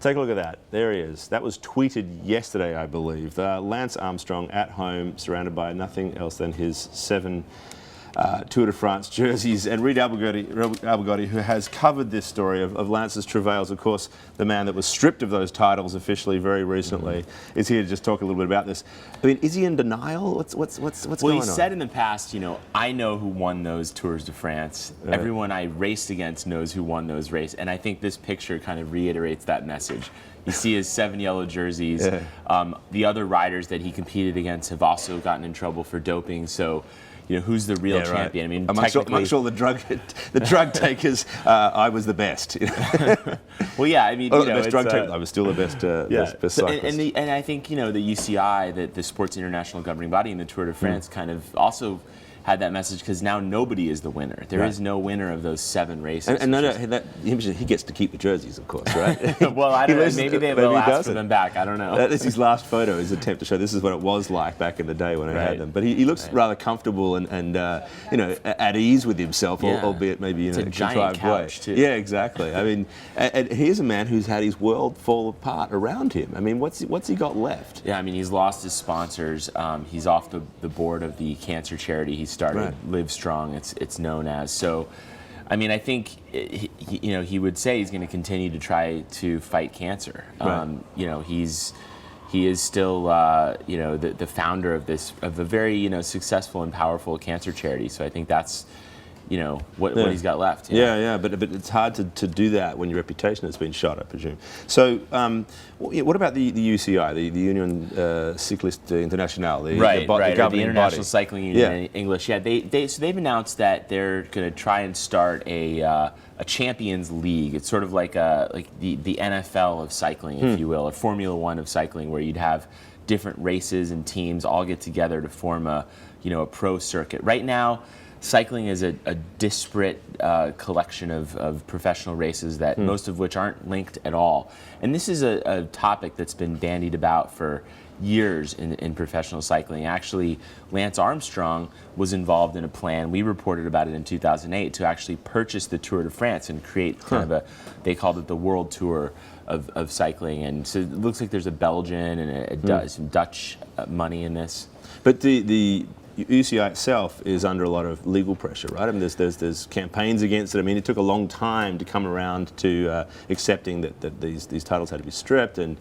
Take a look at that. There he is. That was tweeted yesterday, I believe. Lance Armstrong at home, surrounded by nothing else than his 7 Tour de France jerseys. And Reid Albergotti, who has covered this story of Lance's travails, of course, the man that was stripped of those titles officially very recently, is here to just talk a little bit about this. I mean, is he in denial? What's going on? Well, he said in the past, you know, I know who won those Tours de France. Right. Everyone I raced against knows who won those races. And I think this picture kind of reiterates that message. You see his 7 yellow jerseys. Yeah. The other riders that he competed against have also gotten in trouble for doping. So, you know, who's the real champion? Right. I mean, amongst all the drug takers, I was the best. You know? Well, yeah, I mean, the best drug taker. I was still the best, best cyclist. And I think, you know, the UCI, the Sports International Governing Body in the Tour de France, kind of also had that message, because now nobody is the winner. There is no winner of those 7 races. And he gets to keep the jerseys, of course, right? Well, I don't know. Maybe they will ask for them back. I don't know. That is his last photo, his attempt to show this is what it was like back in the day when I had them. But he looks rather comfortable and you know, at ease with himself, albeit maybe in a contrived way. Too. Yeah, exactly. I mean, and here's a man who's had his world fall apart around him. I mean, what's he got left? Yeah, I mean, he's lost his sponsors. He's off the board of the cancer charity he started, Live Strong, it's known as. So, I mean, I think he would say he's going to continue to try to fight cancer. You know, he is still you know, the founder of a very successful and powerful cancer charity. So I think that's what he's got left. Yeah, but it's hard to do that when your reputation has been shot, I presume. So, what about the UCI, the Union Cycliste Internationale, the International body. Cycling Union in English? Yeah, they've announced that they're going to try and start a Champions League. It's sort of like the NFL of cycling, if you will, or Formula One of cycling, where you'd have different races and teams all get together to form a pro circuit. Right now, cycling is a disparate collection of professional races that most of which aren't linked at all. And this is a topic that's been bandied about for years in professional cycling. Actually, Lance Armstrong was involved in a plan, we reported about it in 2008, to actually purchase the Tour de France and create kind of they called it the World Tour of cycling. And so it looks like there's a Belgian and some Dutch money in this. But the UCI itself is under a lot of legal pressure, right? I mean, there's campaigns against it. I mean, it took a long time to come around to accepting that these titles had to be stripped, and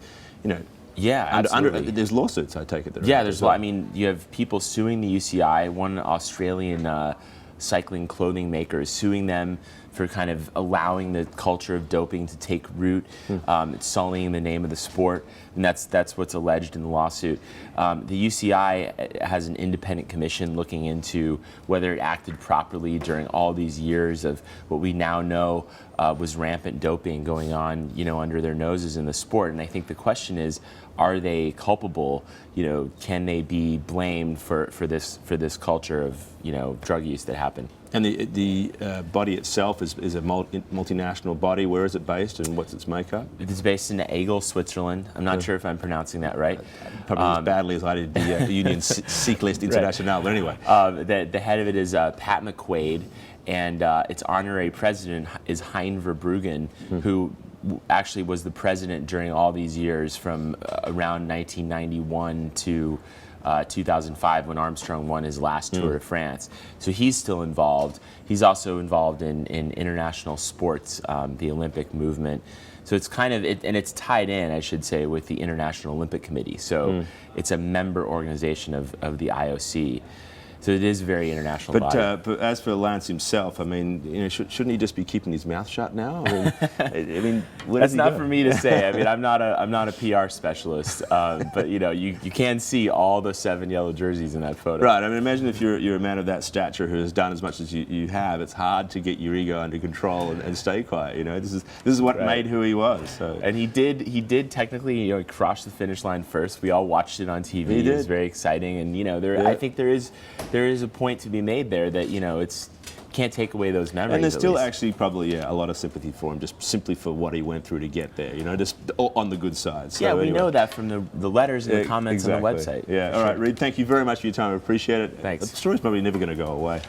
yeah, absolutely. There's lawsuits, I take it. I mean, you have people suing the UCI. One Australian cycling clothing maker is suing them for kind of allowing the culture of doping to take root. It's sullying the name of the sport, and that's what's alleged in the lawsuit. The UCI has an independent commission looking into whether it acted properly during all these years of what we now know was rampant doping going on, under their noses in the sport. And I think the question is, are they culpable? Can they be blamed for this culture of drug use that happened? And the body itself is a multinational body. Where is it based, and what's its makeup? It's based in Aigle, Switzerland. I'm not sure if I'm pronouncing that right. Probably as badly as I did the Union Cycliste Internationale, but anyway. The head of it is Pat McQuaid, and its honorary president is Hein Verbruggen, who actually was the president during all these years from around 1991 to 2005, when Armstrong won his last Tour de France. So he's still involved. He's also involved in international sports, the Olympic movement. So it's kind of, and it's tied in, I should say, with the International Olympic Committee. So it's a member organization of the IOC. So it is a very international body. But as for Lance himself, I mean, shouldn't he just be keeping his mouth shut now? I mean, that's not for me to say. I mean, I'm not a PR specialist, but you can see all the 7 yellow jerseys in that photo. Right. I mean, imagine if you're a man of that stature who has done as much as you have. It's hard to get your ego under control and stay quiet. This is what made who he was. So. And he did technically cross the finish line first. We all watched it on TV. It was very exciting, and I think there is a point to be made there that it's can't take away those memories. And there's still actually probably a lot of sympathy for him, just simply for what he went through to get there. Just on the good side. So yeah, we know that from the letters and the comments on the website. Yeah. All right, Reid. Thank you very much for your time. I appreciate it. Thanks. The story's probably never going to go away.